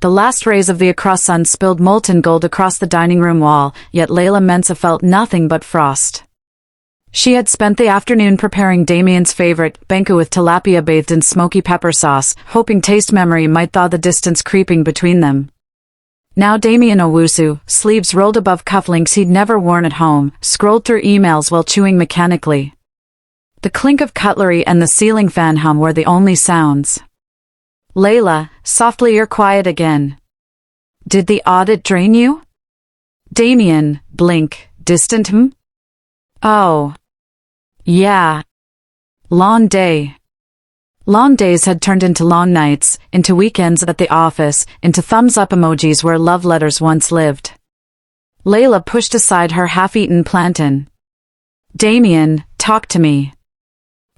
The last rays of the across sun spilled molten gold across the dining room wall, yet Leila Mensa felt nothing but frost. She had spent the afternoon preparing Damien's favorite, benku with tilapia bathed in smoky pepper sauce, hoping taste memory might thaw the distance creeping between them. Now Damien Owusu, sleeves rolled above cufflinks he'd never worn at home, scrolled through emails while chewing mechanically. The clink of cutlery and the ceiling fan hum were the only sounds. Leila, softly, you're quiet again. Did the audit drain you? Damien, blink, distant Oh. Yeah. Long day. Long days had turned into long nights, into weekends at the office, into thumbs-up emojis where love letters once lived. Leila pushed aside her half-eaten plantain. Damien, talk to me.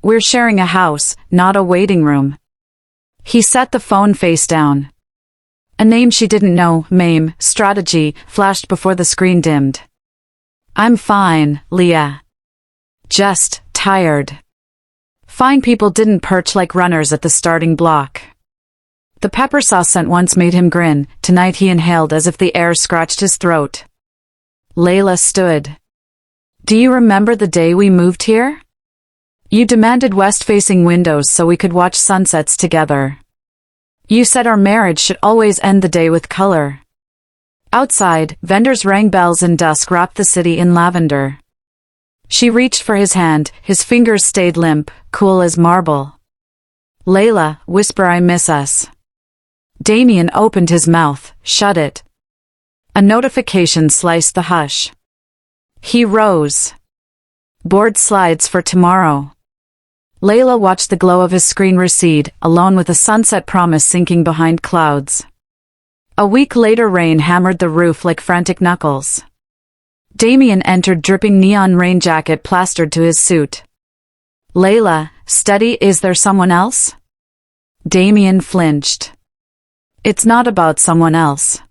We're sharing a house, not a waiting room. He set the phone face down. A name she didn't know, MAME, strategy, flashed before the screen dimmed. I'm fine, Leah. Just tired. Fine people didn't perch like runners at the starting block. The pepper sauce scent once made him grin, tonight he inhaled as if the air scratched his throat. Leila stood. Do you remember the day we moved here? You demanded west-facing windows so we could watch sunsets together. You said our marriage should always end the day with color. Outside, vendors rang bells and dusk wrapped the city in lavender. She reached for his hand, his fingers stayed limp, cool as marble. Leila, whisper I miss us. Damien opened his mouth, shut it. A notification sliced the hush. He rose. Board slides for tomorrow. Leila watched the glow of his screen recede, alone with a sunset promise sinking behind clouds. A week later rain hammered the roof like frantic knuckles. Damien entered dripping neon rain jacket plastered to his suit. Leila, steady, is there someone else? Damien flinched. It's not about someone else.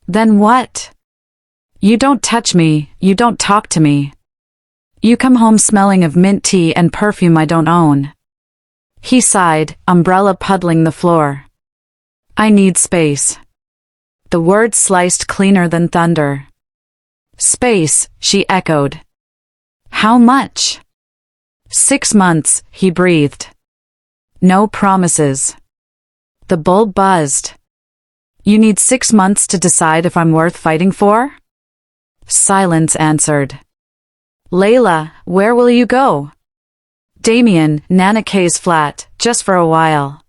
Then what? You don't touch me, you don't talk to me. You come home smelling of mint tea and perfume I don't own. He sighed, umbrella puddling the floor. I need space. The words sliced cleaner than thunder. Space, she echoed. How much? 6 months, he breathed. No promises. The bulb buzzed. You need 6 months to decide if I'm worth fighting for? Silence answered. Leila, where will you go? Damien, Nana K's flat, just for a while.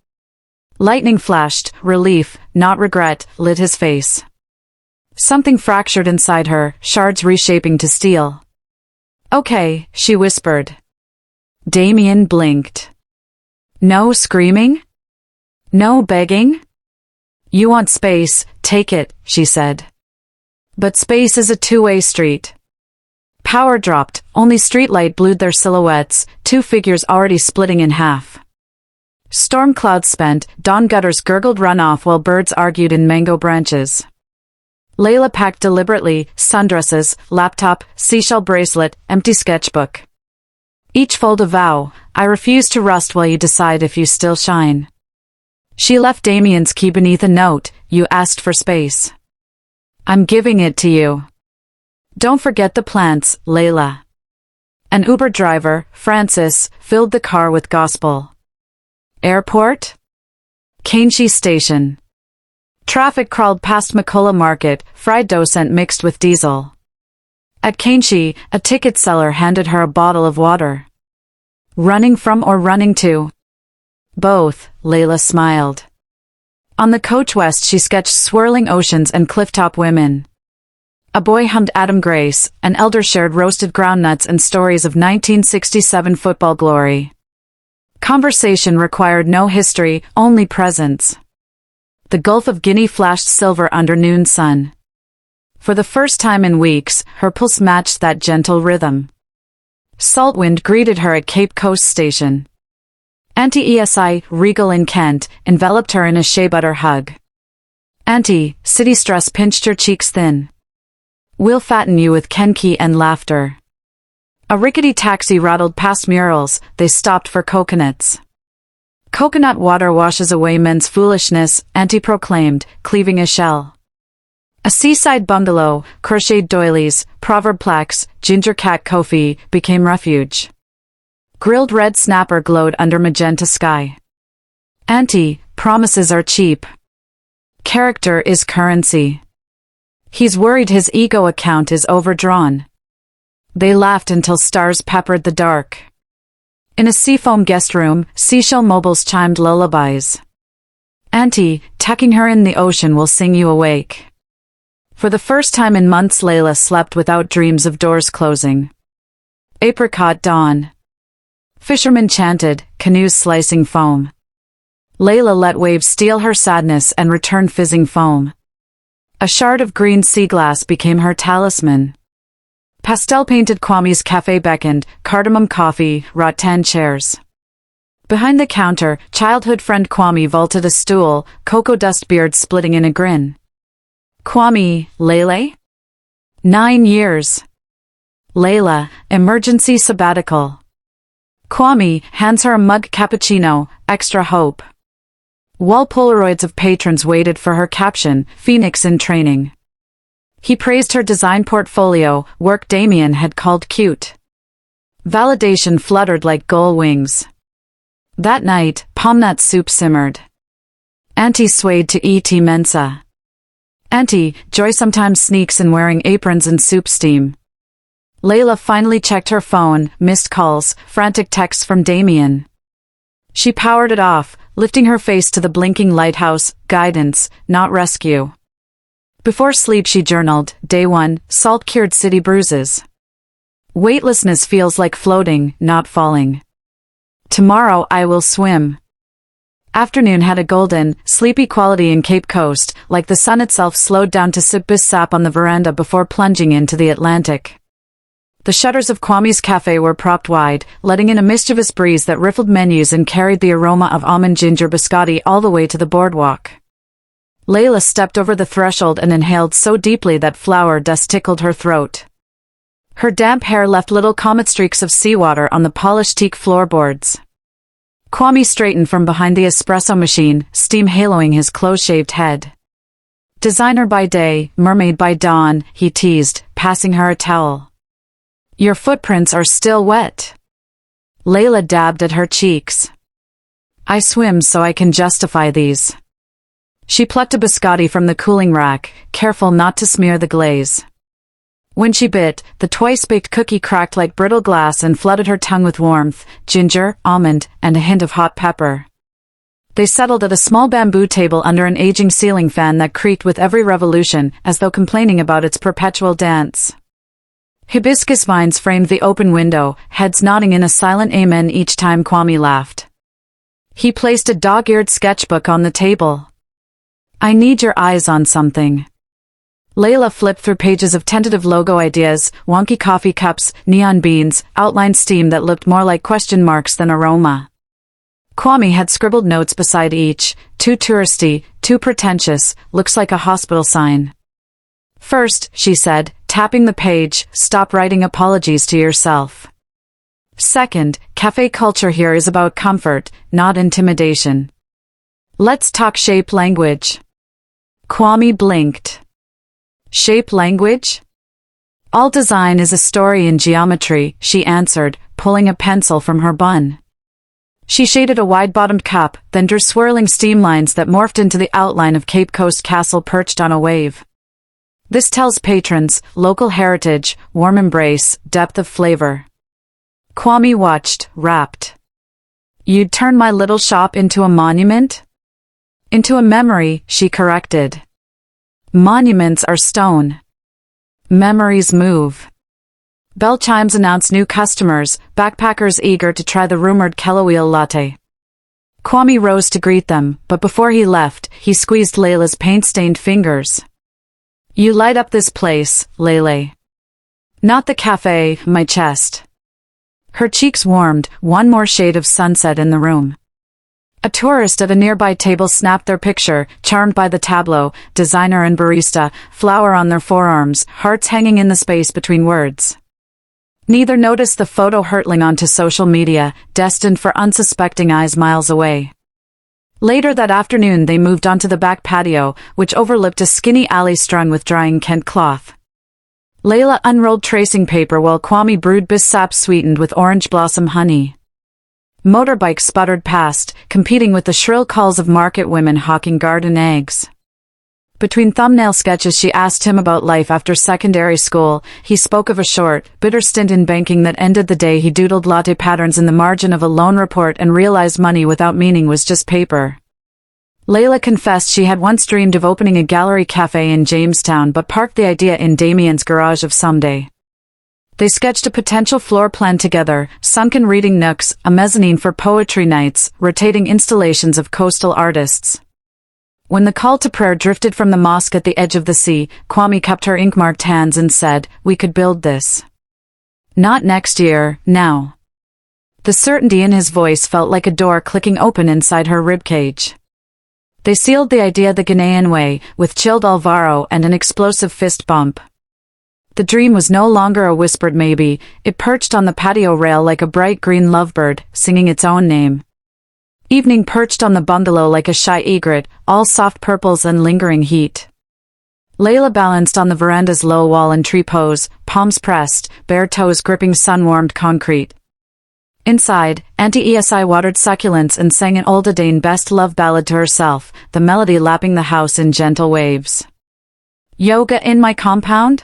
Lightning flashed, relief, not regret, lit his face. Something fractured inside her, shards reshaping to steel. Okay, she whispered. Damien blinked. No screaming? No begging? You want space, take it, she said. But space is a two-way street. Power dropped, only streetlight blued their silhouettes, 2 figures already splitting in half. Storm clouds spent, dawn gutters gurgled runoff while birds argued in mango branches. Leila packed deliberately, sundresses, laptop, seashell bracelet, empty sketchbook. Each fold a vow, I refuse to rust while you decide if you still shine. She left Damien's key beneath a note, you asked for space. I'm giving it to you. Don't forget the plants, Leila. An Uber driver, Francis, filled the car with gospel. Airport? Kanchi Station. Traffic crawled past Makola Market, fried dough scent mixed with diesel. At Kanchi, a ticket seller handed her a bottle of water. Running from or running to? Both, Leila smiled. On the coach west she sketched swirling oceans and clifftop women. A boy hummed Adam Grace, an elder shared roasted groundnuts and stories of 1967 football glory. Conversation required no history, only presence. The Gulf of Guinea flashed silver under noon sun. For the first time in weeks, her pulse matched that gentle rhythm. Salt wind greeted her at Cape Coast Station. Auntie ESI, regal in Kent, enveloped her in a shea butter hug. Auntie, city stress pinched her cheeks thin. We'll fatten you with kenki and laughter. A rickety taxi rattled past murals, they stopped for coconuts. Coconut water washes away men's foolishness, Auntie proclaimed, cleaving a shell. A seaside bungalow, crocheted doilies, proverb plaques, ginger cat Kofi, became refuge. Grilled red snapper glowed under magenta sky. Auntie, promises are cheap. Character is currency. He's worried his ego account is overdrawn. They laughed until stars peppered the dark. In a seafoam guest room, seashell mobiles chimed lullabies. Auntie, tucking her in the ocean will sing you awake. For the first time in months Leila slept without dreams of doors closing. Apricot dawn. Fishermen chanted, canoes slicing foam. Leila let waves steal her sadness and return fizzing foam. A shard of green sea glass became her talisman. Pastel-painted Kwame's cafe beckoned, cardamom coffee, rattan chairs. Behind the counter, childhood friend Kwame vaulted a stool, cocoa dust beard splitting in a grin. Kwame, Leila? 9 years. Leila, emergency sabbatical. Kwame hands her a mug cappuccino, extra hope. Wall Polaroids of patrons waited for her caption, Phoenix in training. He praised her design portfolio, work Damien had called cute. Validation fluttered like gull wings. That night, pomnut soup simmered. Auntie swayed to E.T. Mensa. Auntie, Joy sometimes sneaks in wearing aprons and soup steam. Leila finally checked her phone, missed calls, frantic texts from Damien. She powered it off, lifting her face to the blinking lighthouse, guidance, not rescue. Before sleep she journaled, Day 1, salt-cured city bruises. Weightlessness feels like floating, not falling. Tomorrow I will swim. Afternoon had a golden, sleepy quality in Cape Coast, like the sun itself slowed down to sip bis sap on the veranda before plunging into the Atlantic. The shutters of Kwame's cafe were propped wide, letting in a mischievous breeze that riffled menus and carried the aroma of almond ginger biscotti all the way to the boardwalk. Leila stepped over the threshold and inhaled so deeply that flour dust tickled her throat. Her damp hair left little comet streaks of seawater on the polished teak floorboards. Kwame straightened from behind the espresso machine, steam haloing his close-shaved head. Designer by day, mermaid by dawn, he teased, passing her a towel. Your footprints are still wet. Leila dabbed at her cheeks. I swim so I can justify these. She plucked a biscotti from the cooling rack, careful not to smear the glaze. When she bit, the twice-baked cookie cracked like brittle glass and flooded her tongue with warmth, ginger, almond, and a hint of hot pepper. They settled at a small bamboo table under an aging ceiling fan that creaked with every revolution, as though complaining about its perpetual dance. Hibiscus vines framed the open window, heads nodding in a silent amen each time Kwame laughed. He placed a dog-eared sketchbook on the table. I need your eyes on something. Leila flipped through pages of tentative logo ideas, wonky coffee cups, neon beans, outlined steam that looked more like question marks than aroma. Kwame had scribbled notes beside each, too touristy, too pretentious, looks like a hospital sign. First, she said, tapping the page, stop writing apologies to yourself. Second, cafe culture here is about comfort, not intimidation. Let's talk shape language. Kwame blinked. Shape language? All design is a story in geometry, she answered, pulling a pencil from her bun. She shaded a wide-bottomed cup, then drew swirling steam lines that morphed into the outline of Cape Coast Castle perched on a wave. This tells patrons, local heritage, warm embrace, depth of flavor. Kwame watched, rapt. You'd turn my little shop into a monument? Into a memory, she corrected. Monuments are stone. Memories move. Bell chimes announce new customers, backpackers eager to try the rumored Kelowheel latte. Kwame rose to greet them, but before he left, he squeezed Leila's paint-stained fingers. You light up this place, Leila. Not the cafe, my chest. Her cheeks warmed, one more shade of sunset in the room. A tourist at a nearby table snapped their picture, charmed by the tableau, designer and barista, flower on their forearms, hearts hanging in the space between words. Neither noticed the photo hurtling onto social media, destined for unsuspecting eyes miles away. Later that afternoon they moved onto the back patio, which overlooked a skinny alley strung with drying Kent cloth. Leila unrolled tracing paper while Kwame brewed bissap sweetened with orange blossom honey. Motorbikes sputtered past, competing with the shrill calls of market women hawking garden eggs. Between thumbnail sketches she asked him about life after secondary school. He spoke of a short, bitter stint in banking that ended the day he doodled latte patterns in the margin of a loan report and realized money without meaning was just paper. Leila confessed she had once dreamed of opening a gallery cafe in Jamestown but parked the idea in Damien's garage of someday. They sketched a potential floor plan together, sunken reading nooks, a mezzanine for poetry nights, rotating installations of coastal artists. When the call to prayer drifted from the mosque at the edge of the sea, Kwame cupped her ink-marked hands and said, "We could build this. Not next year, now." The certainty in his voice felt like a door clicking open inside her ribcage. They sealed the idea the Ghanaian way, with chilled Alvaro and an explosive fist bump. The dream was no longer a whispered maybe, it perched on the patio rail like a bright green lovebird, singing its own name. Evening perched on the bungalow like a shy egret, all soft purples and lingering heat. Leila balanced on the veranda's low wall in tree pose, palms pressed, bare toes gripping sun-warmed concrete. Inside, Auntie Esi watered succulents and sang an old Adane best love ballad to herself, the melody lapping the house in gentle waves. "Yoga in my compound?"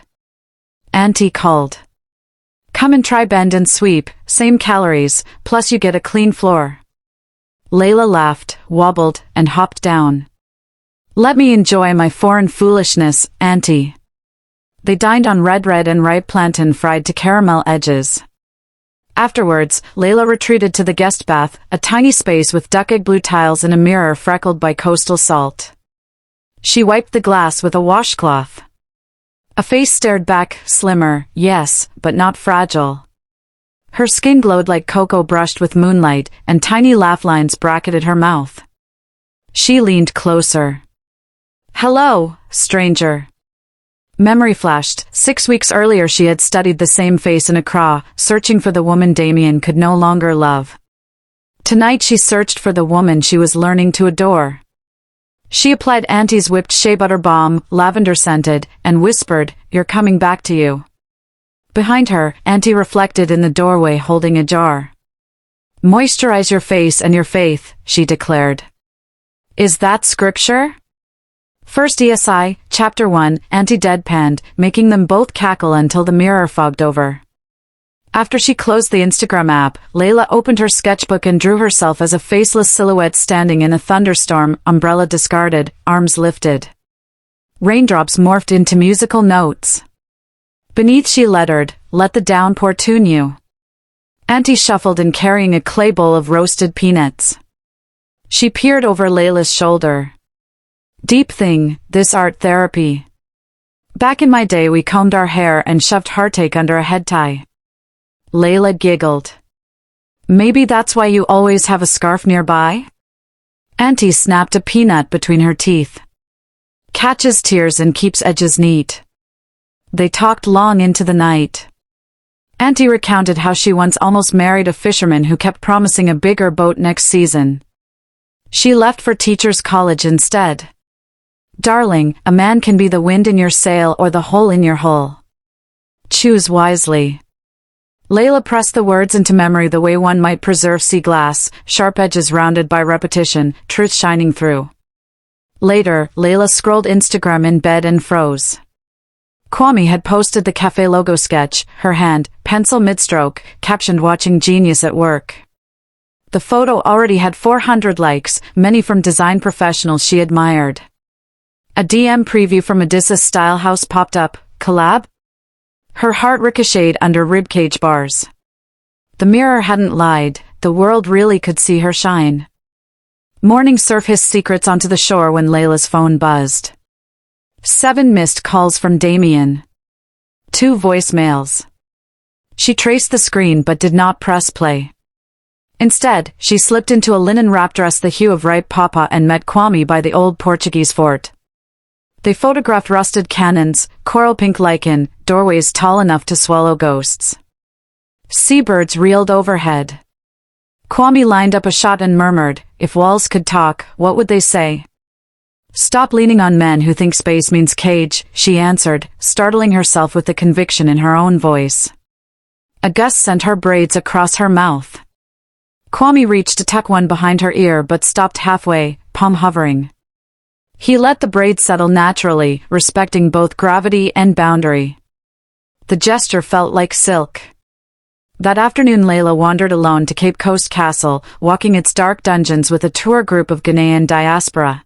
Auntie called. "Come and try bend and sweep, same calories, plus you get a clean floor." Leila laughed, wobbled, and hopped down. "Let me enjoy my foreign foolishness, Auntie." They dined on red and ripe plantain fried to caramel edges. Afterwards, Leila retreated to the guest bath, a tiny space with duck egg blue tiles and a mirror freckled by coastal salt. She wiped the glass with a washcloth. A face stared back, slimmer, yes, but not fragile. Her skin glowed like cocoa brushed with moonlight, and tiny laugh lines bracketed her mouth. She leaned closer. "Hello, stranger." Memory flashed. 6 weeks earlier she had studied the same face in Accra, searching for the woman Damien could no longer love. Tonight she searched for the woman she was learning to adore. She applied Auntie's whipped shea butter balm, lavender-scented, and whispered, "You're coming back to you." Behind her, Auntie reflected in the doorway holding a jar. "Moisturize your face and your faith," she declared. "Is that scripture?" First ESI, Chapter 1, Auntie deadpanned, making them both cackle until the mirror fogged over. After she closed the Instagram app, Leila opened her sketchbook and drew herself as a faceless silhouette standing in a thunderstorm, umbrella discarded, arms lifted. Raindrops morphed into musical notes. Beneath she lettered, "Let the downpour tune you." Auntie shuffled in carrying a clay bowl of roasted peanuts. She peered over Leila's shoulder. "Deep thing, this art therapy. Back in my day we combed our hair and shoved heartache under a head tie." Leila giggled. "Maybe that's why you always have a scarf nearby?" Auntie snapped a peanut between her teeth. "Catches tears and keeps edges neat." They talked long into the night. Auntie recounted how she once almost married a fisherman who kept promising a bigger boat next season. She left for teacher's college instead. "Darling, a man can be the wind in your sail or the hole in your hull. Choose wisely." Leila pressed the words into memory the way one might preserve sea glass, sharp edges rounded by repetition, truth shining through. Later, Leila scrolled Instagram in bed and froze. Kwame had posted the cafe logo sketch, her hand, pencil mid-stroke, captioned "Watching Genius at Work." The photo already had 400 likes, many from design professionals she admired. A DM preview from Odysseus Style House popped up, collab? Her heart ricocheted under ribcage bars. The mirror hadn't lied, the world really could see her shine. Morning surf hissed secrets onto the shore when Leila's phone buzzed. 7 missed calls from Damien. 2 voicemails. She traced the screen but did not press play. Instead, she slipped into a linen wrap dress the hue of ripe pawpaw and met Kwame by the old Portuguese fort. They photographed rusted cannons, coral pink lichen, doorways tall enough to swallow ghosts. Seabirds reeled overhead. Kwame lined up a shot and murmured, "If walls could talk, what would they say?" "Stop leaning on men who think space means cage," she answered, startling herself with the conviction in her own voice. A gust sent her braids across her mouth. Kwame reached to tuck one behind her ear but stopped halfway, palm hovering. He let the braids settle naturally, respecting both gravity and boundary. The gesture felt like silk. That afternoon Leila wandered alone to Cape Coast Castle, walking its dark dungeons with a tour group of Ghanaian diaspora.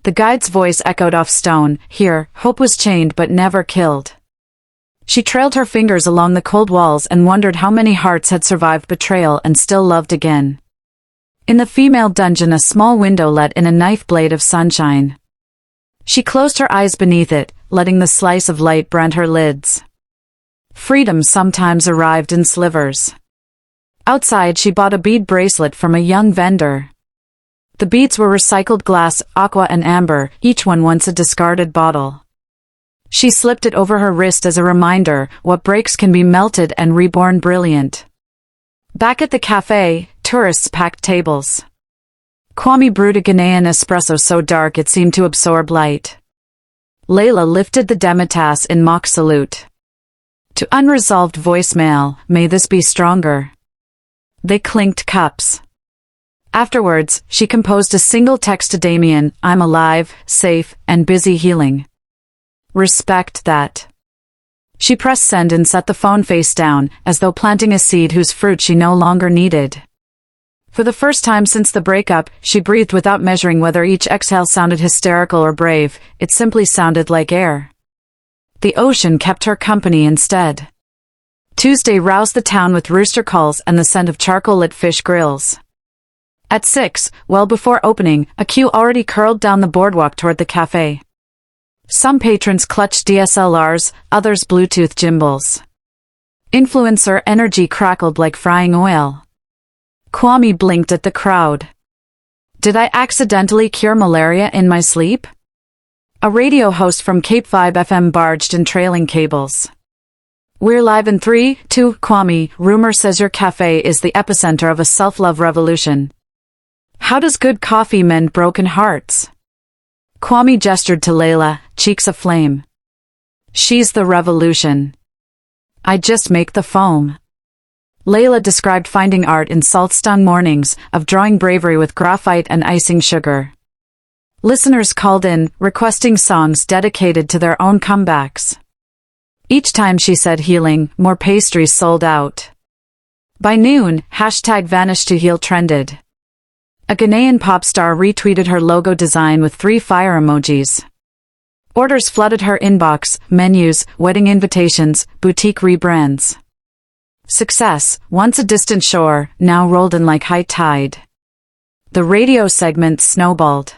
The guide's voice echoed off stone, "Here, hope was chained but never killed." She trailed her fingers along the cold walls and wondered how many hearts had survived betrayal and still loved again. In the female dungeon a small window let in a knife blade of sunshine. She closed her eyes beneath it, letting the slice of light brand her lids. Freedom sometimes arrived in slivers. Outside she bought a bead bracelet from a young vendor. The beads were recycled glass, aqua and amber, each one once a discarded bottle. She slipped it over her wrist as a reminder, what breaks can be melted and reborn brilliant. Back at the cafe, tourists packed tables. Kwame brewed a Ghanaian espresso so dark it seemed to absorb light. Leila lifted the demitasse in mock salute. To unresolved voicemail, "May this be stronger." They clinked cups. Afterwards, she composed a single text to Damien, "I'm alive, safe, and busy healing. Respect that." She pressed send and set the phone face down, as though planting a seed whose fruit she no longer needed. For the first time since the breakup, she breathed without measuring whether each exhale sounded hysterical or brave, it simply sounded like air. The ocean kept her company instead. Tuesday roused the town with rooster calls and the scent of charcoal-lit fish grills. At 6, well before opening, a queue already curled down the boardwalk toward the cafe. Some patrons clutched DSLRs, others Bluetooth gimbals. Influencer energy crackled like frying oil. Kwame blinked at the crowd. Did I accidentally cure malaria in my sleep? A radio host from Cape Vibe FM barged in trailing cables. "We're live in 3, 2, Kwame, rumor says your cafe is the epicenter of a self-love revolution. How does good coffee mend broken hearts?" Kwame gestured to Leila, cheeks aflame. "She's the revolution. I just make the foam." Leila described finding art in salt-stung mornings, of drawing bravery with graphite and icing sugar. Listeners called in, requesting songs dedicated to their own comebacks. Each time she said healing, more pastries sold out. By noon, #VanishtHeal trended. A Ghanaian pop star retweeted her logo design with 3 fire emojis. Orders flooded her inbox, menus, wedding invitations, boutique rebrands. Success, once a distant shore, now rolled in like high tide. The radio segment snowballed.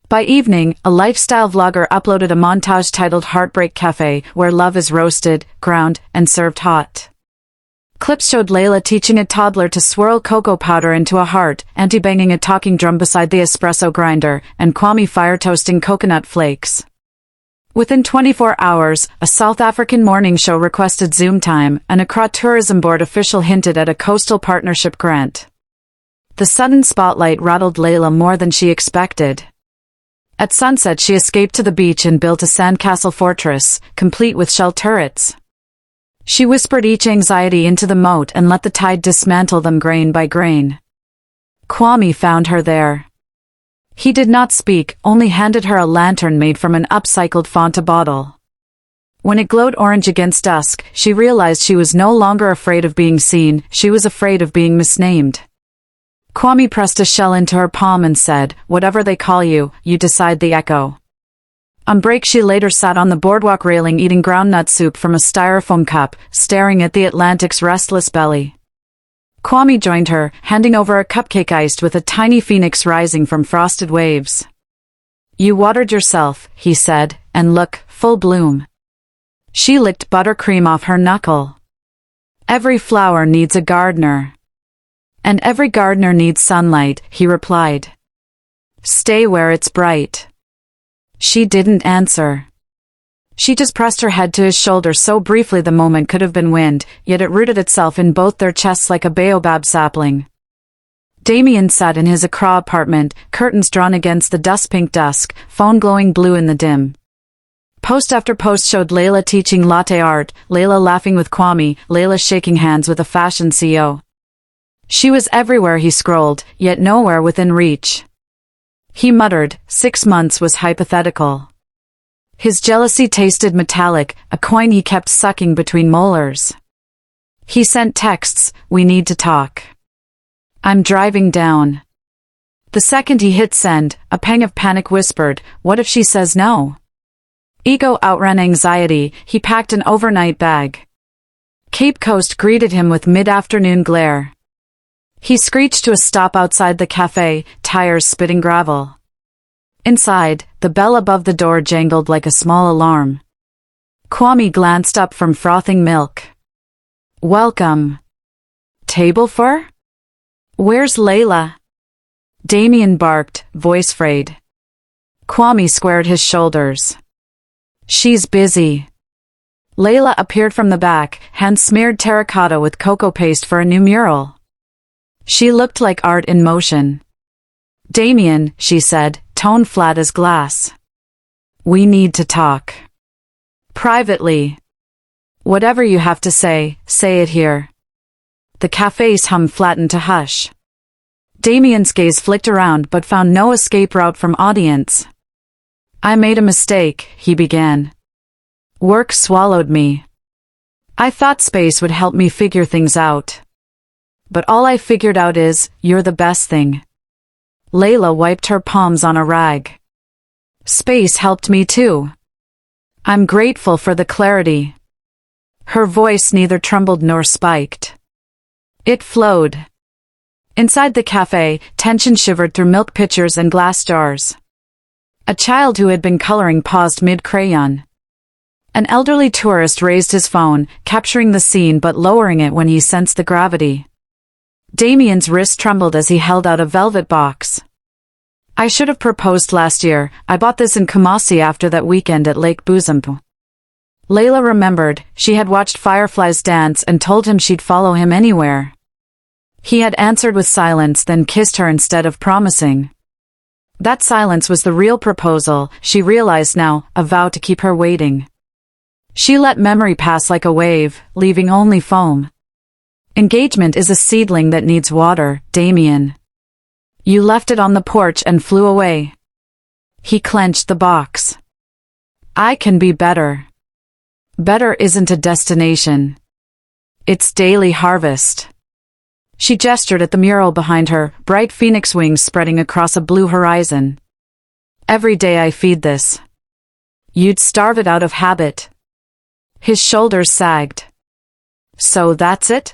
By evening, a lifestyle vlogger uploaded a montage titled Heartbreak Cafe, where love is roasted, ground, and served hot. Clips showed Leila teaching a toddler to swirl cocoa powder into a heart, anti-banging a talking drum beside the espresso grinder, and Kwame fire-toasting coconut flakes. Within 24 hours, a South African morning show requested Zoom time, and Accra Tourism Board official hinted at a coastal partnership grant. The sudden spotlight rattled Leila more than she expected. At sunset she escaped to the beach and built a sandcastle fortress, complete with shell turrets. She whispered each anxiety into the moat and let the tide dismantle them grain by grain. Kwame found her there. He did not speak, only handed her a lantern made from an upcycled Fanta bottle. When it glowed orange against dusk, she realized she was no longer afraid of being seen, she was afraid of being misnamed. Kwame pressed a shell into her palm and said, "Whatever they call you, you decide the echo." On break she later sat on the boardwalk railing eating groundnut soup from a styrofoam cup, staring at the Atlantic's restless belly. Kwame joined her, handing over a cupcake iced with a tiny phoenix rising from frosted waves. "You watered yourself," he said, "and look, full bloom." She licked buttercream off her knuckle. "Every flower needs a gardener. And every gardener needs sunlight," he replied. "Stay where it's bright." She didn't answer. She just pressed her head to his shoulder so briefly the moment could have been wind, yet it rooted itself in both their chests like a baobab sapling. Damien sat in his Accra apartment, curtains drawn against the dust-pink dusk, phone glowing blue in the dim. Post after post showed Leila teaching latte art, Leila laughing with Kwame, Leila shaking hands with a fashion CEO. She was everywhere he scrolled, yet nowhere within reach. He muttered, 6 months was hypothetical. His jealousy tasted metallic, a coin he kept sucking between molars. He sent texts, we need to talk. I'm driving down. The second he hit send, a pang of panic whispered, what if she says no? Ego outran anxiety, he packed an overnight bag. Cape Coast greeted him with mid-afternoon glare. He screeched to a stop outside the cafe, tires spitting gravel. Inside, the bell above the door jangled like a small alarm. Kwame glanced up from frothing milk. Welcome. Table for? Where's Leila? Damien barked, voice frayed. Kwame squared his shoulders. She's busy. Leila appeared from the back, hand smeared terracotta with cocoa paste for a new mural. She looked like art in motion. Damien, she said, tone flat as glass. We need to talk. Privately. Whatever you have to say it here. The cafe's hum flattened to hush. Damien's gaze flicked around but found no escape route from audience. I made a mistake, he began. Work swallowed me. I thought space would help me figure things out. But all I figured out is, you're the best thing. Leila wiped her palms on a rag. Space helped me too. I'm grateful for the clarity. Her voice neither trembled nor spiked. It flowed. Inside the cafe, tension shivered through milk pitchers and glass jars. A child who had been coloring paused mid-crayon. An elderly tourist raised his phone, capturing the scene but lowering it when he sensed the gravity. Damien's wrist trembled as he held out a velvet box. I should have proposed last year. I bought this in Kumasi after that weekend at Lake Buzumpu. Leila remembered, she had watched fireflies dance and told him she'd follow him anywhere. He had answered with silence, then kissed her instead of promising. That silence was the real proposal, she realized now, a vow to keep her waiting. She let memory pass like a wave, leaving only foam. Engagement is a seedling that needs water, Damien. You left it on the porch and flew away. He clenched the box. I can be better. Better isn't a destination. It's daily harvest. She gestured at the mural behind her, bright phoenix wings spreading across a blue horizon. Every day I feed this. You'd starve it out of habit. His shoulders sagged. So that's it?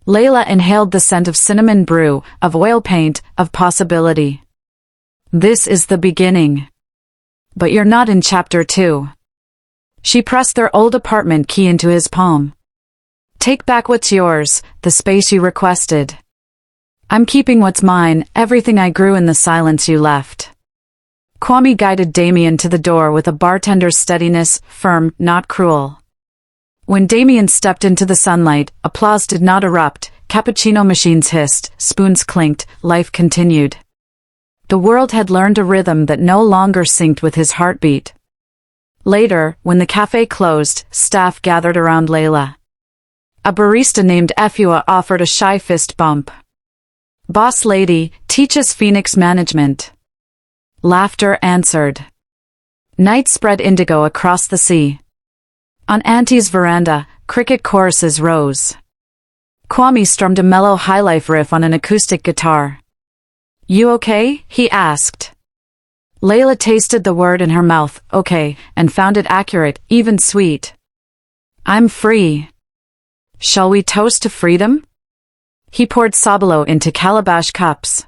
Leila inhaled the scent of cinnamon brew, of oil paint, of possibility. This is the beginning. But you're not in chapter 2. She pressed their old apartment key into his palm. Take back what's yours, the space you requested. I'm keeping what's mine, everything I grew in the silence you left. Kwame guided Damien to the door with a bartender's steadiness, firm, not cruel. When Damien stepped into the sunlight, applause did not erupt, cappuccino machines hissed, spoons clinked, life continued. The world had learned a rhythm that no longer synced with his heartbeat. Later, when the cafe closed, staff gathered around Leila. A barista named Efua offered a shy fist bump. Boss lady, teach us Phoenix management. Laughter answered. Night spread indigo across the sea. On Auntie's veranda, cricket choruses rose. Kwame strummed a mellow highlife riff on an acoustic guitar. You okay? He asked. Leila tasted the word in her mouth, okay, and found it accurate, even sweet. I'm free. Shall we toast to freedom? He poured sabalo into calabash cups.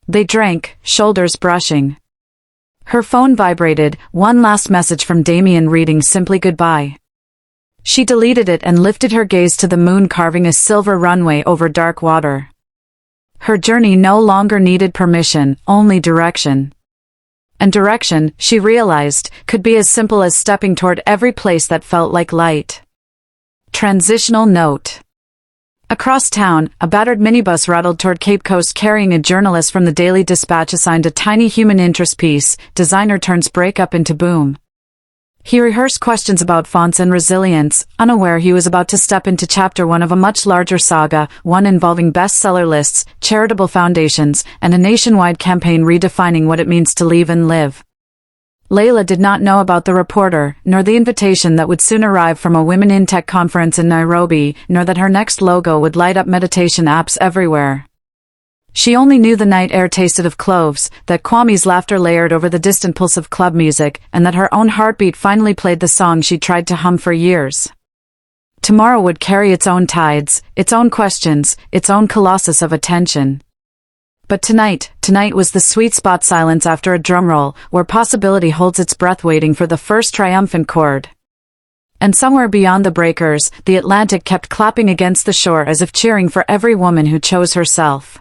They drank, shoulders brushing. Her phone vibrated, one last message from Damien reading simply goodbye. She deleted it and lifted her gaze to the moon carving a silver runway over dark water. Her journey no longer needed permission, only direction. And direction, she realized, could be as simple as stepping toward every place that felt like light. Transitional note. Across town, a battered minibus rattled toward Cape Coast carrying a journalist from the Daily Dispatch assigned a tiny human interest piece, designer turns breakup into boom. He rehearsed questions about fonts and resilience, unaware he was about to step into chapter 1 of a much larger saga, one involving bestseller lists, charitable foundations, and a nationwide campaign redefining what it means to leave and live. Leila did not know about the reporter, nor the invitation that would soon arrive from a Women in Tech conference in Nairobi, nor that her next logo would light up meditation apps everywhere. She only knew the night air tasted of cloves, that Kwame's laughter layered over the distant pulse of club music, and that her own heartbeat finally played the song she tried to hum for years. Tomorrow would carry its own tides, its own questions, its own colossus of attention. But tonight was the sweet spot silence after a drumroll, where possibility holds its breath waiting for the first triumphant chord. And somewhere beyond the breakers, the Atlantic kept clapping against the shore as if cheering for every woman who chose herself.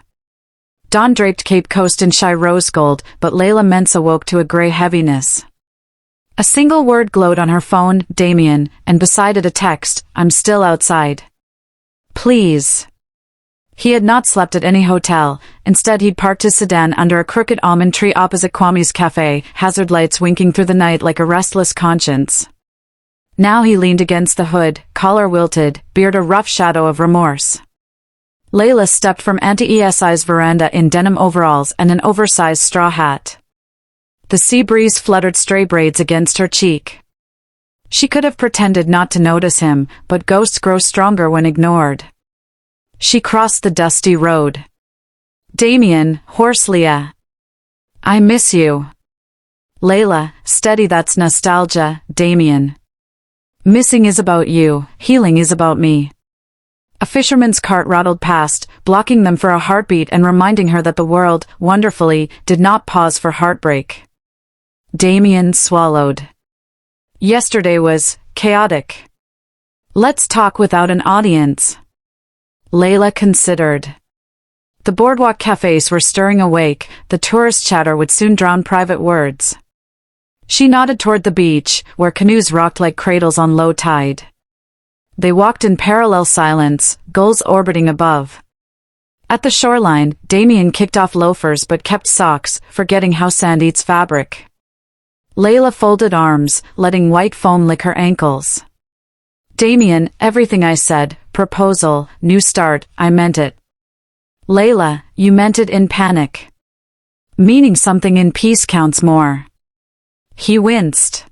Dawn draped Cape Coast in shy rose gold, but Leila Mensa woke to a grey heaviness. A single word glowed on her phone, Damien, and beside it a text, I'm still outside. Please. He had not slept at any hotel, instead he'd parked his sedan under a crooked almond tree opposite Kwame's cafe, hazard lights winking through the night like a restless conscience. Now he leaned against the hood, collar wilted, beard a rough shadow of remorse. Leila stepped from Auntie ESI's veranda in denim overalls and an oversized straw hat. The sea breeze fluttered stray braids against her cheek. She could have pretended not to notice him, but ghosts grow stronger when ignored. She crossed the dusty road. Damien, hoarsely, I miss you. Leila, steady, that's nostalgia, Damien. Missing is about you, healing is about me. A fisherman's cart rattled past, blocking them for a heartbeat and reminding her that the world, wonderfully, did not pause for heartbreak. Damien swallowed. Yesterday was chaotic. Let's talk without an audience. Leila considered. The boardwalk cafes were stirring awake, the tourist chatter would soon drown private words. She nodded toward the beach, where canoes rocked like cradles on low tide. They walked in parallel silence, gulls orbiting above. At the shoreline, Damien kicked off loafers but kept socks, forgetting how sand eats fabric. Leila folded arms, letting white foam lick her ankles. Damien, everything I said, proposal, new start, I meant it. Leila, you meant it in panic. Meaning something in peace counts more. He winced.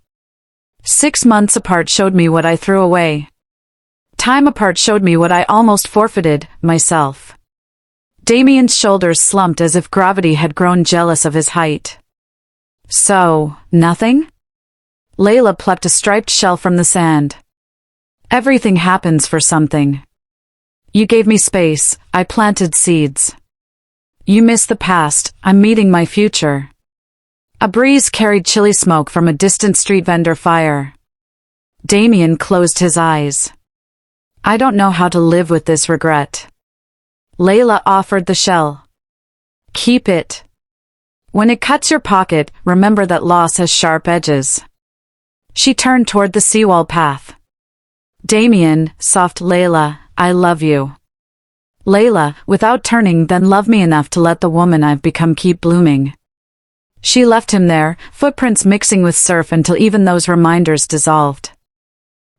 6 months apart showed me what I threw away. Time apart showed me what I almost forfeited, myself. Damien's shoulders slumped as if gravity had grown jealous of his height. So, nothing? Leila plucked a striped shell from the sand. Everything happens for something. You gave me space, I planted seeds. You miss the past, I'm meeting my future. A breeze carried chilly smoke from a distant street vendor fire. Damien closed his eyes. I don't know how to live with this regret. Leila offered the shell. Keep it. When it cuts your pocket, remember that loss has sharp edges. She turned toward the seawall path. Damien, soft Leila, I love you. Leila, without turning, then love me enough to let the woman I've become keep blooming. She left him there, footprints mixing with surf until even those reminders dissolved.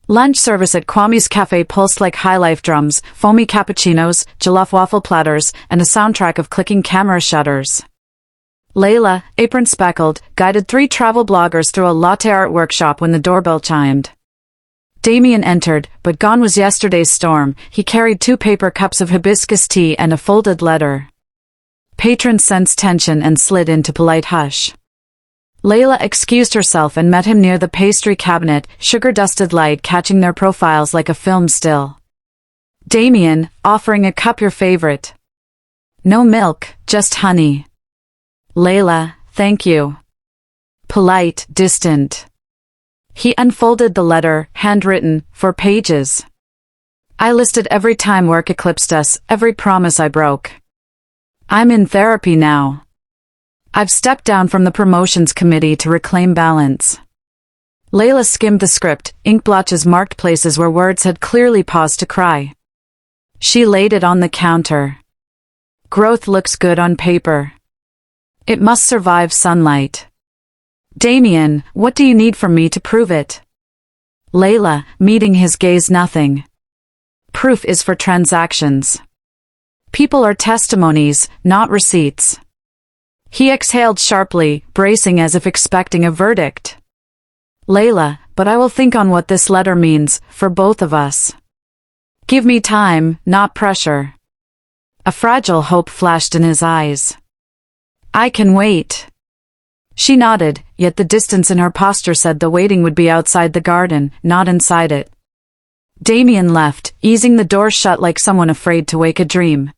Lunch service at Kwame's cafe pulsed like high-life drums, foamy cappuccinos, jollof waffle platters, and a soundtrack of clicking camera shutters. Leila, apron speckled, guided 3 travel bloggers through a latte art workshop when the doorbell chimed. Damien entered, but gone was yesterday's storm. He carried 2 paper cups of hibiscus tea and a folded letter. Patrons sensed tension and slid into polite hush. Leila excused herself and met him near the pastry cabinet, sugar-dusted light catching their profiles like a film still. Damien, offering a cup your favorite. No milk, just honey. Leila, thank you. Polite, distant. He unfolded the letter, handwritten, for pages. I listed every time work eclipsed us, every promise I broke. I'm in therapy now. I've stepped down from the promotions committee to reclaim balance. Leila skimmed the script, ink blotches marked places where words had clearly paused to cry. She laid it on the counter. Growth looks good on paper. It must survive sunlight. Damien, what do you need from me to prove it? Leila, meeting his gaze. Nothing. Proof is for transactions. People are testimonies, not receipts. He exhaled sharply, bracing as if expecting a verdict. Leila, but I will think on what this letter means, for both of us. Give me time, not pressure. A fragile hope flashed in his eyes. I can wait. She nodded, yet the distance in her posture said the waiting would be outside the garden, not inside it. Damien left, easing the door shut like someone afraid to wake a dream.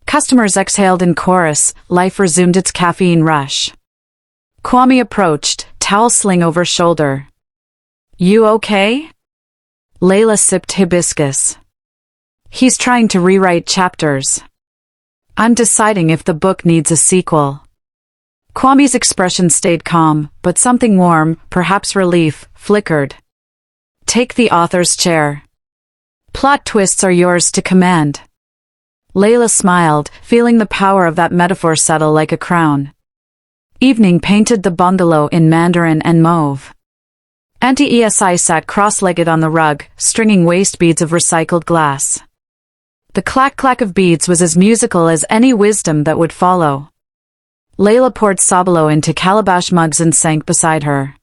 Customers exhaled in chorus, life resumed its caffeine rush. Kwame approached, towel sling over shoulder. You okay? Leila sipped hibiscus. He's trying to rewrite chapters. I'm deciding if the book needs a sequel. Kwame's expression stayed calm, but something warm, perhaps relief, flickered. Take the author's chair. Plot twists are yours to command. Leila smiled, feeling the power of that metaphor settle like a crown. Evening painted the bungalow in mandarin and mauve. Auntie Esi sat cross-legged on the rug, stringing waste beads of recycled glass. The clack-clack of beads was as musical as any wisdom that would follow. Leila poured sabalo into calabash mugs and sank beside her.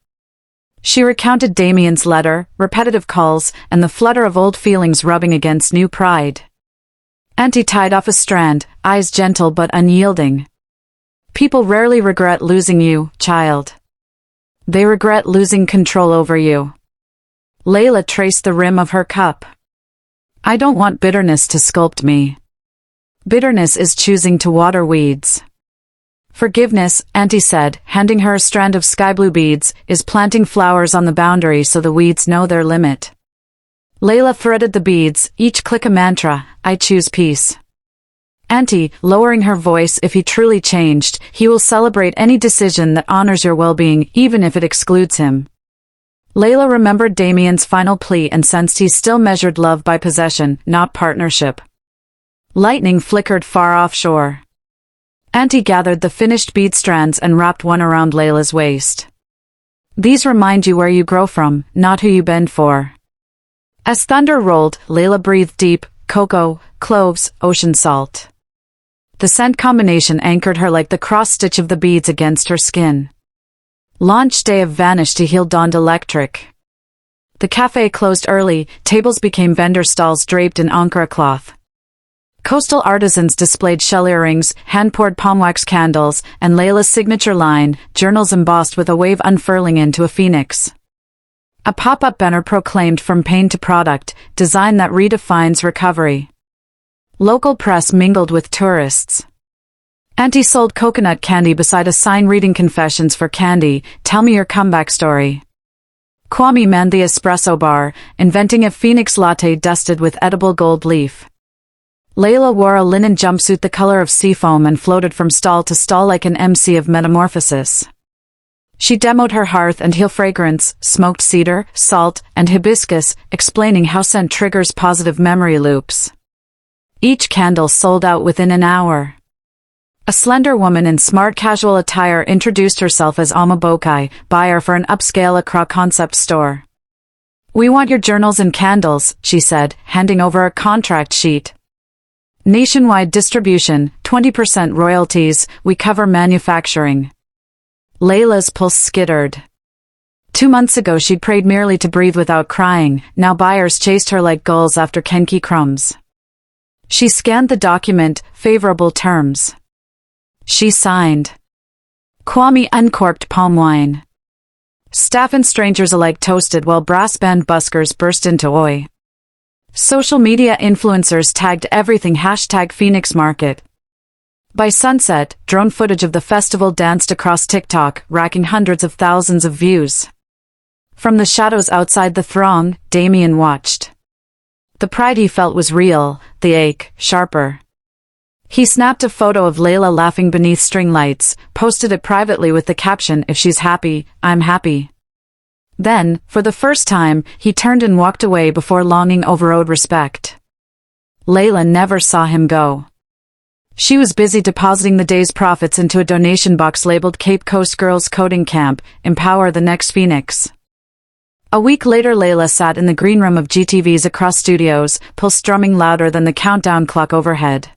She recounted Damien's letter, repetitive calls, and the flutter of old feelings rubbing against new pride. Auntie tied off a strand, eyes gentle but unyielding. People rarely regret losing you, child. They regret losing control over you. Leila traced the rim of her cup. I don't want bitterness to sculpt me. Bitterness is choosing to water weeds. Forgiveness, Auntie said, handing her a strand of sky blue beads, is planting flowers on the boundary so the weeds know their limit. Leila threaded the beads, each click a mantra, I choose peace. Auntie, lowering her voice, if he truly changed, he will celebrate any decision that honors your well-being, even if it excludes him. Leila remembered Damien's final plea and sensed he still measured love by possession, not partnership. Lightning flickered far offshore. Auntie gathered the finished bead strands and wrapped one around Leila's waist. These remind you where you grow from, not who you bend for. As thunder rolled, Leila breathed deep, cocoa, cloves, ocean salt. The scent combination anchored her like the cross-stitch of the beads against her skin. Launch day of VanishtHeal dawned electric. The cafe closed early, tables became vendor stalls draped in Ankara cloth. Coastal artisans displayed shell earrings, hand-poured palm wax candles, and Leila's signature line, journals embossed with a wave unfurling into a phoenix. A pop-up banner proclaimed from pain to product, design that redefines recovery. Local press mingled with tourists. Auntie sold coconut candy beside a sign reading confessions for candy, tell me your comeback story. Kwame manned the espresso bar, inventing a phoenix latte dusted with edible gold leaf. Leila wore a linen jumpsuit the color of seafoam and floated from stall to stall like an MC of metamorphosis. She demoed her hearth and heel fragrance, smoked cedar, salt, and hibiscus, explaining how scent triggers positive memory loops. Each candle sold out within an hour. A slender woman in smart casual attire introduced herself as Alma Bokai, buyer for an upscale Accra concept store. We want your journals and candles, she said, handing over a contract sheet. Nationwide distribution, 20% royalties, we cover manufacturing. Leila's pulse skittered. 2 months ago she'd prayed merely to breathe without crying, now buyers chased her like gulls after Kenki crumbs. She scanned the document, favorable terms. She signed. Kwame uncorked palm wine. Staff and strangers alike toasted while brass band buskers burst into oi. Social media influencers tagged everything #Phoenix Market. By sunset, drone footage of the festival danced across TikTok, racking hundreds of thousands of views. From the shadows outside the throng, Damien watched. The pride he felt was real, the ache, sharper. He snapped a photo of Leila laughing beneath string lights, posted it privately with the caption, if she's happy, I'm happy. Then, for the first time, he turned and walked away before longing overrode respect. Leila never saw him go. She was busy depositing the day's profits into a donation box labeled Cape Coast Girls Coding Camp, Empower the Next Phoenix. A week later, Leila sat in the green room of GTV's Across Studios, pulse drumming louder than the countdown clock overhead.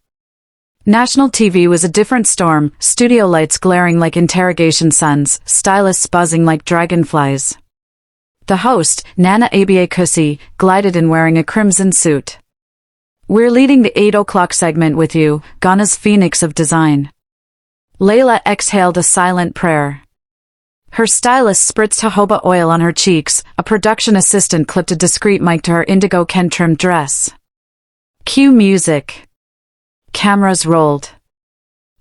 National TV was a different storm, studio lights glaring like interrogation suns, stylists buzzing like dragonflies. The host, Nana Aba Kusi, glided in wearing a crimson suit. "We're leading the 8 o'clock segment with you, Ghana's Phoenix of Design." Leila exhaled a silent prayer. Her stylist spritzed jojoba oil on her cheeks, a production assistant clipped a discreet mic to her indigo Ken-trimmed dress. Cue music. Cameras rolled.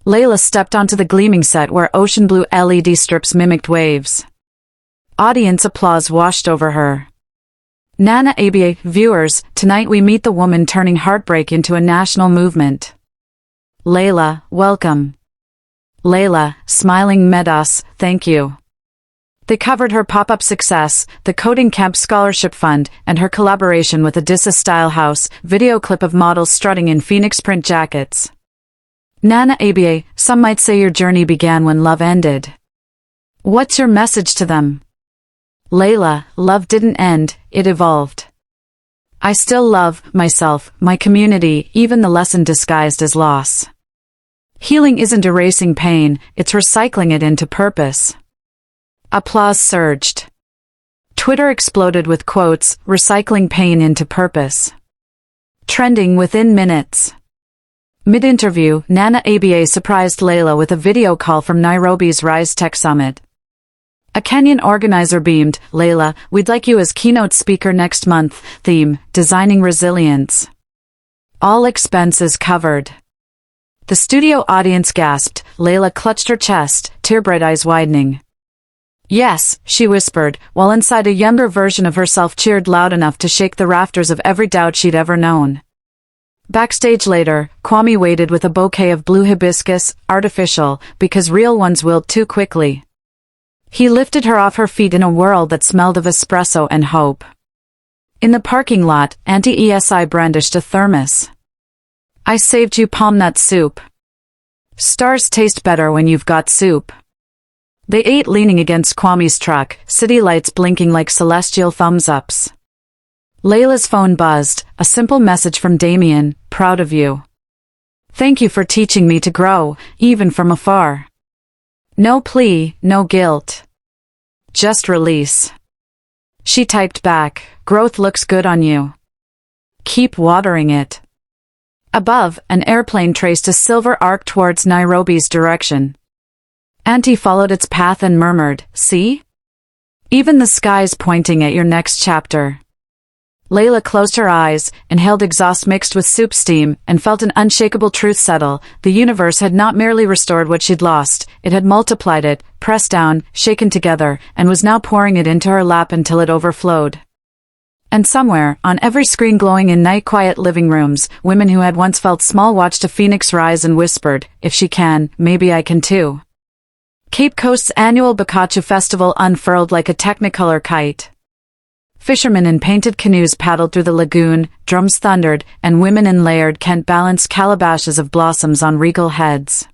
Leila stepped onto the gleaming set where ocean blue LED strips mimicked waves. Audience applause washed over her. Nana Aba, viewers, tonight we meet the woman turning heartbreak into a national movement. Leila, welcome. Leila, smiling met us, thank you. They covered her pop-up success, the Coding Camp Scholarship Fund, and her collaboration with a Dissa-style house video clip of models strutting in Phoenix print jackets. Nana Aba, some might say your journey began when love ended. What's your message to them? Leila, love didn't end, it evolved. I still love myself, my community, even the lesson disguised as loss. Healing isn't erasing pain, it's recycling it into purpose. Applause surged. Twitter exploded with quotes, recycling pain into purpose. Trending within minutes. Mid-interview, Nana Aba surprised Leila with a video call from Nairobi's Rise Tech Summit. A Kenyan organizer beamed, Leila, we'd like you as keynote speaker next month, theme, Designing Resilience. All expenses covered. The studio audience gasped, Leila clutched her chest, tear-bright eyes widening. Yes, she whispered, while inside a younger version of herself cheered loud enough to shake the rafters of every doubt she'd ever known. Backstage later, Kwame waited with a bouquet of blue hibiscus, artificial, because real ones wilt too quickly. He lifted her off her feet in a world that smelled of espresso and hope. In the parking lot, Auntie ESI brandished a thermos. I saved you palm nut soup. Stars taste better when you've got soup. They ate leaning against Kwame's truck, city lights blinking like celestial thumbs-ups. Leila's phone buzzed, a simple message from Damien, proud of you. Thank you for teaching me to grow, even from afar. No plea, no guilt. Just release. She typed back, growth looks good on you. Keep watering it. Above, an airplane traced a silver arc towards Nairobi's direction. Auntie followed its path and murmured, see? Even the sky's pointing at your next chapter. Leila closed her eyes, inhaled exhaust mixed with soup steam, and felt an unshakable truth settle. The universe had not merely restored what she'd lost, it had multiplied it, pressed down, shaken together, and was now pouring it into her lap until it overflowed. And somewhere, on every screen glowing in night-quiet living rooms, women who had once felt small watched a phoenix rise and whispered, if she can, maybe I can too. Cape Coast's annual Bakachu Festival unfurled like a technicolor kite. Fishermen in painted canoes paddled through the lagoon, drums thundered, and women in layered Kent balanced calabashes of blossoms on regal heads.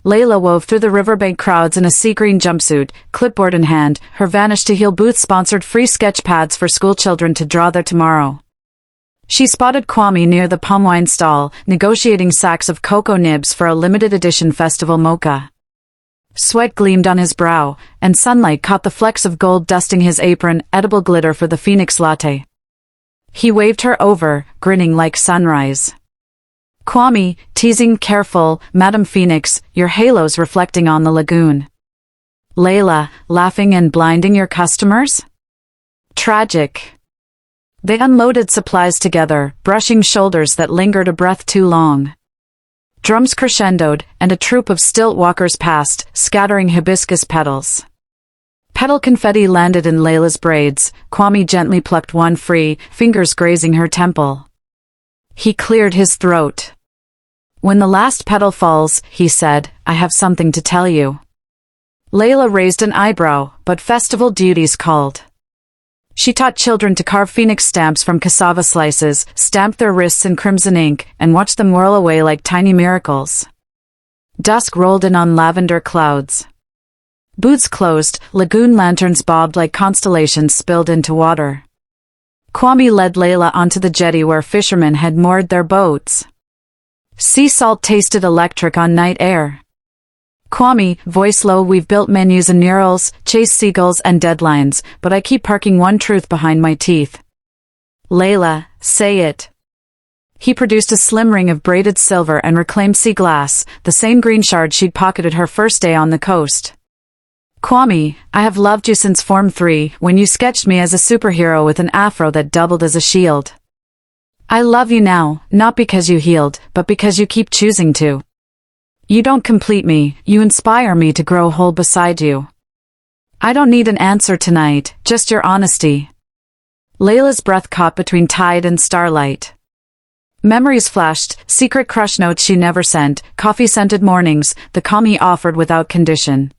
Leila wove through the riverbank crowds in a sea-green jumpsuit, clipboard in hand, her VanishtHeal booth sponsored free sketch pads for schoolchildren to draw their tomorrow. She spotted Kwame near the palm wine stall, negotiating sacks of cocoa nibs for a limited edition festival mocha. Sweat gleamed on his brow, and sunlight caught the flecks of gold dusting his apron, edible glitter for the Phoenix latte. He waved her over, grinning like sunrise. Kwame, teasing, careful, Madam Phoenix, your halo's reflecting on the lagoon. Leila, laughing and blinding your customers? Tragic. They unloaded supplies together, brushing shoulders that lingered a breath too long. Drums crescendoed, and a troop of stilt walkers passed, scattering hibiscus petals. Petal confetti landed in Leila's braids. Kwame gently plucked one free, fingers grazing her temple. He cleared his throat. When the last petal falls, he said, I have something to tell you. Leila raised an eyebrow, but festival duties called. She taught children to carve phoenix stamps from cassava slices, stamped their wrists in crimson ink, and watched them whirl away like tiny miracles. Dusk rolled in on lavender clouds. Booths closed, lagoon lanterns bobbed like constellations spilled into water. Kwame led Leila onto the jetty where fishermen had moored their boats. Sea salt tasted electric on night air. Kwame, voice low, we've built menus and murals, chased seagulls and deadlines, but I keep parking one truth behind my teeth. Leila, say it. He produced a slim ring of braided silver and reclaimed sea glass, the same green shard she'd pocketed her first day on the coast. Kwame, I have loved you since Form 3, when you sketched me as a superhero with an afro that doubled as a shield. I love you now, not because you healed, but because you keep choosing to. You don't complete me, you inspire me to grow whole beside you. I don't need an answer tonight, just your honesty. Leila's breath caught between tide and starlight. Memories flashed, secret crush notes she never sent, coffee-scented mornings, the calm he offered without condition.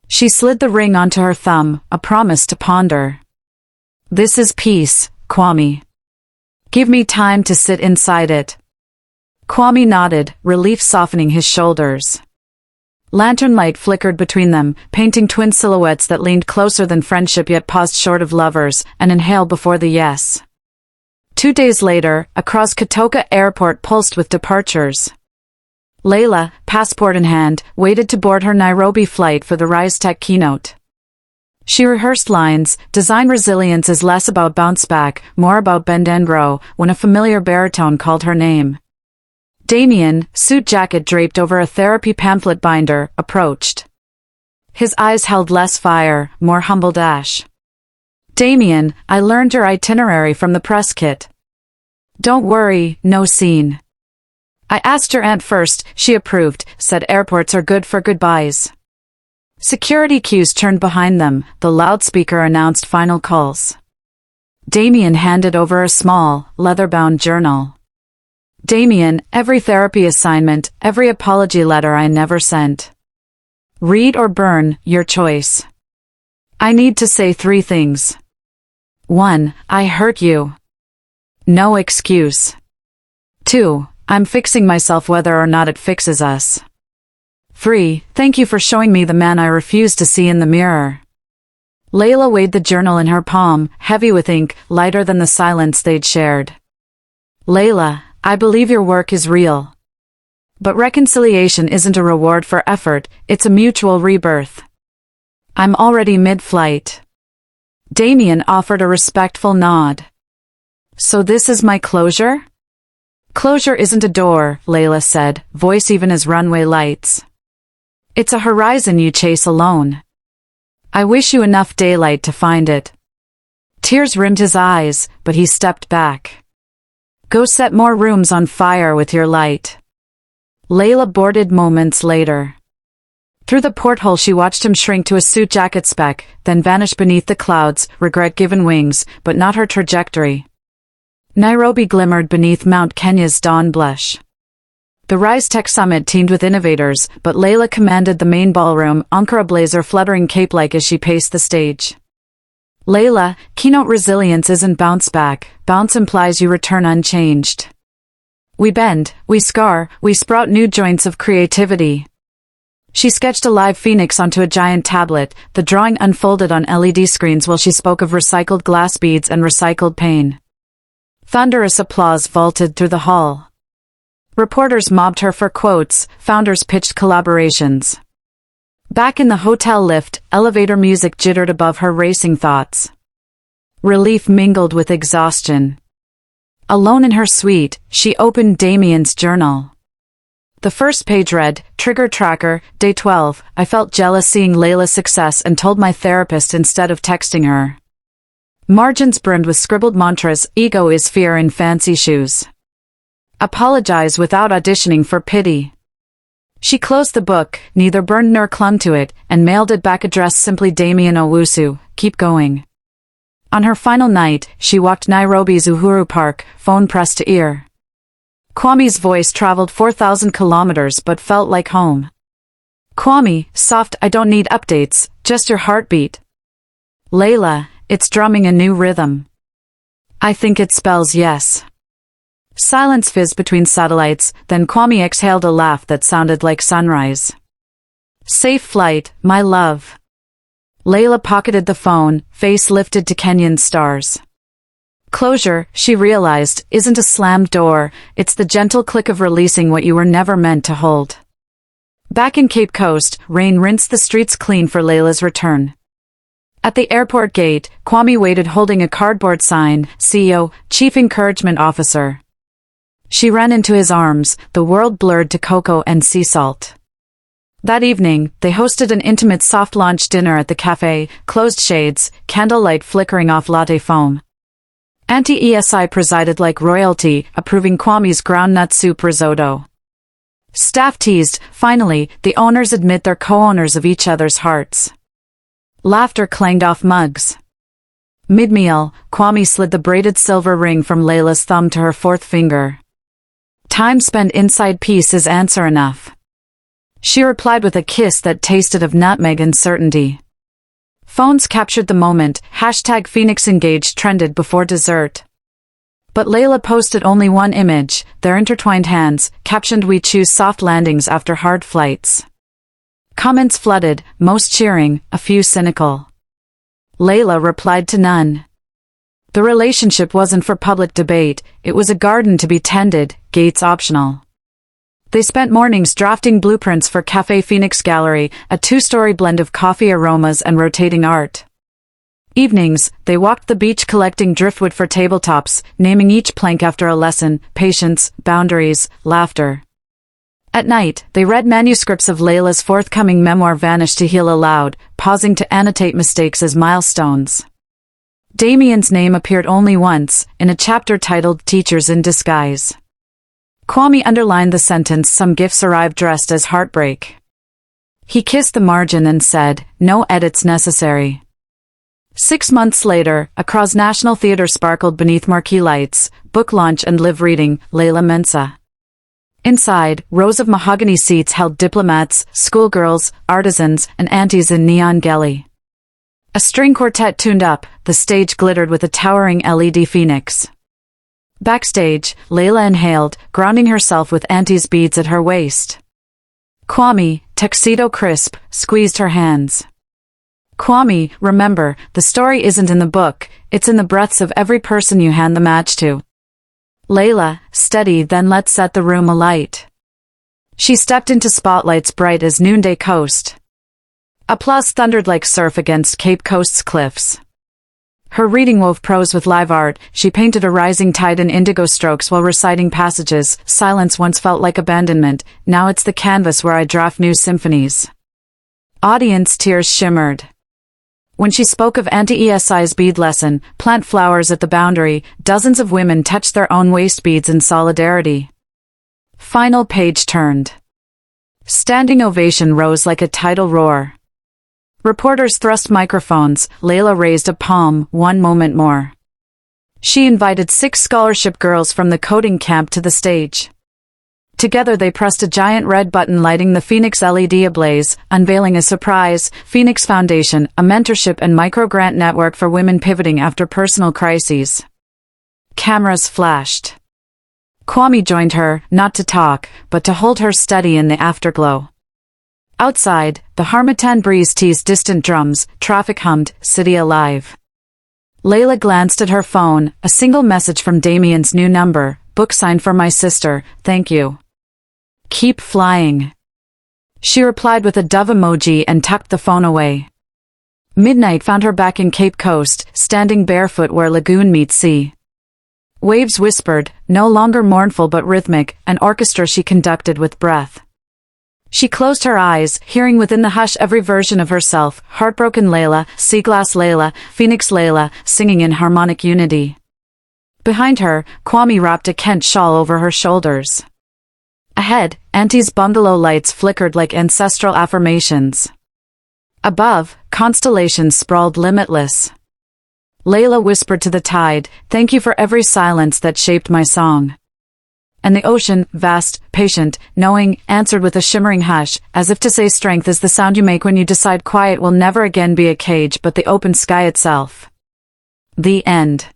She slid the ring onto her thumb, a promise to ponder. This is peace, Kwame. Give me time to sit inside it. Kwame nodded, relief softening his shoulders. Lantern light flickered between them, painting twin silhouettes that leaned closer than friendship yet paused short of lovers, and inhaled before the yes. 2 days later, across Kotoka Airport pulsed with departures. Leila, passport in hand, waited to board her Nairobi flight for the Rise Tech keynote. She rehearsed lines, design resilience is less about bounce back, more about bend and grow, when a familiar baritone called her name. Damien, suit jacket draped over a therapy pamphlet binder, approached. His eyes held less fire, more humble dash. Damien, I learned your itinerary from the press kit. Don't worry, no scene. I asked your aunt first, she approved, said airports are good for goodbyes. Security cues turned behind them, the loudspeaker announced final calls. Damien handed over a small, leather-bound journal. Damien, every therapy assignment, every apology letter I never sent. Read or burn, your choice. I need to say 3 things. 1. I hurt you. No excuse. 2. I'm fixing myself whether or not it fixes us. 3. Thank you for showing me the man I refused to see in the mirror. Leila weighed the journal in her palm, heavy with ink, lighter than the silence they'd shared. Leila, I believe your work is real. But reconciliation isn't a reward for effort, it's a mutual rebirth. I'm already mid-flight. Damien offered a respectful nod. So this is my closure? Closure isn't a door, Leila said, voice even as runway lights. It's a horizon you chase alone. I wish you enough daylight to find it. Tears rimmed his eyes, but he stepped back. Go set more rooms on fire with your light. Leila boarded moments later. Through the porthole she watched him shrink to a suit jacket speck, then vanish beneath the clouds, regret given wings, but not her trajectory. Nairobi glimmered beneath Mount Kenya's dawn blush. The Rise Tech Summit teemed with innovators, but Leila commanded the main ballroom, Ankara blazer fluttering cape-like as she paced the stage. Leila, keynote resilience isn't bounce back, bounce implies you return unchanged. We bend, we scar, we sprout new joints of creativity. She sketched a live phoenix onto a giant tablet, the drawing unfolded on LED screens while she spoke of recycled glass beads and recycled pain. Thunderous applause vaulted through the hall. Reporters mobbed her for quotes, founders pitched collaborations. Back in the hotel lift, elevator music jittered above her racing thoughts. Relief mingled with exhaustion. Alone in her suite, she opened Damien's journal. The first page read, Trigger Tracker, Day 12, I felt jealous seeing Leila's success and told my therapist instead of texting her. Margins brimmed with scribbled mantras, ego is fear in fancy shoes. Apologize without auditioning for pity. She closed the book, neither burned nor clung to it, and mailed it back addressed simply Damien Owusu, keep going. On her final night, she walked Nairobi's Uhuru Park, phone pressed to ear. Kwame's voice traveled 4,000 kilometers but felt like home. Kwame, soft, I don't need updates, just your heartbeat. Leila, it's drumming a new rhythm. I think it spells yes. Silence fizzed between satellites, then Kwame exhaled a laugh that sounded like sunrise. Safe flight, my love. Leila pocketed the phone, face lifted to Kenyon's stars. Closure, she realized, isn't a slammed door, it's the gentle click of releasing what you were never meant to hold. Back in Cape Coast, rain rinsed the streets clean for Leila's return. At the airport gate, Kwame waited holding a cardboard sign, CEO, Chief Encouragement Officer. She ran into his arms, the world blurred to cocoa and sea salt. That evening, they hosted an intimate soft launch dinner at the cafe, closed shades, candlelight flickering off latte foam. Auntie ESI presided like royalty, approving Kwame's groundnut soup risotto. Staff teased, finally, the owners admit they're co-owners of each other's hearts. Laughter clanged off mugs. Mid-meal, Kwame slid the braided silver ring from Leila's thumb to her fourth finger. Time spent inside peace is answer enough. She replied with a kiss that tasted of nutmeg and certainty. Phones captured the moment, #PhoenixEngaged trended before dessert. But Leila posted only one image, their intertwined hands, captioned "We choose soft landings after hard flights." Comments flooded, most cheering, a few cynical. Leila replied to none. The relationship wasn't for public debate, it was a garden to be tended, gates optional. They spent mornings drafting blueprints for Cafe Phoenix Gallery, a 2-story blend of coffee aromas and rotating art. Evenings, they walked the beach collecting driftwood for tabletops, naming each plank after a lesson, patience, boundaries, laughter. At night, they read manuscripts of Leila's forthcoming memoir VanishtHeal aloud, pausing to annotate mistakes as milestones. Damien's name appeared only once, in a chapter titled Teachers in Disguise. Kwame underlined the sentence "Some gifts arrived dressed as heartbreak." He kissed the margin and said, "No edits necessary." 6 months later, a Cross National Theatre sparkled beneath marquee lights, book launch and live reading, Leila Mensa. Inside, rows of mahogany seats held diplomats, schoolgirls, artisans, and aunties in neon gelly. A string quartet tuned up, the stage glittered with a towering LED phoenix. Backstage, Leila inhaled, grounding herself with auntie's beads at her waist. Kwame, tuxedo crisp, squeezed her hands. Kwame, remember, the story isn't in the book, it's in the breaths of every person you hand the match to. Leila, steady, then let's set the room alight. She stepped into spotlights bright as noonday coast. Applause thundered like surf against Cape Coast's cliffs. Her reading wove prose with live art, she painted a rising tide in indigo strokes while reciting passages. Silence once felt like abandonment, now it's the canvas where I draft new symphonies. Audience tears shimmered. When she spoke of Auntie ESI's bead lesson, plant flowers at the boundary, dozens of women touched their own waist beads in solidarity. Final page turned. Standing ovation rose like a tidal roar. Reporters thrust microphones, Leila raised a palm, one moment more. She invited 6 scholarship girls from the coding camp to the stage. Together they pressed a giant red button lighting the Phoenix LED ablaze, unveiling a surprise, Phoenix Foundation, a mentorship and micro-grant network for women pivoting after personal crises. Cameras flashed. Kwame joined her, not to talk, but to hold her steady in the afterglow. Outside, the Harmattan breeze teased distant drums, traffic hummed, city alive. Leila glanced at her phone, a single message from Damien's new number, book signed for my sister, thank you. Keep flying. She replied with a dove emoji and tucked the phone away. Midnight found her back in Cape Coast, standing barefoot where lagoon meets sea. Waves whispered, no longer mournful but rhythmic, an orchestra she conducted with breath. She closed her eyes, hearing within the hush every version of herself, heartbroken Leila, seaglass Leila, Phoenix Leila, singing in harmonic unity. Behind her, Kwame wrapped a Kent shawl over her shoulders. Ahead, Auntie's bungalow lights flickered like ancestral affirmations. Above, constellations sprawled limitless. Leila whispered to the tide, thank you for every silence that shaped my song. And the ocean, vast, patient, knowing, answered with a shimmering hush, as if to say strength is the sound you make when you decide quiet will never again be a cage but the open sky itself. The end.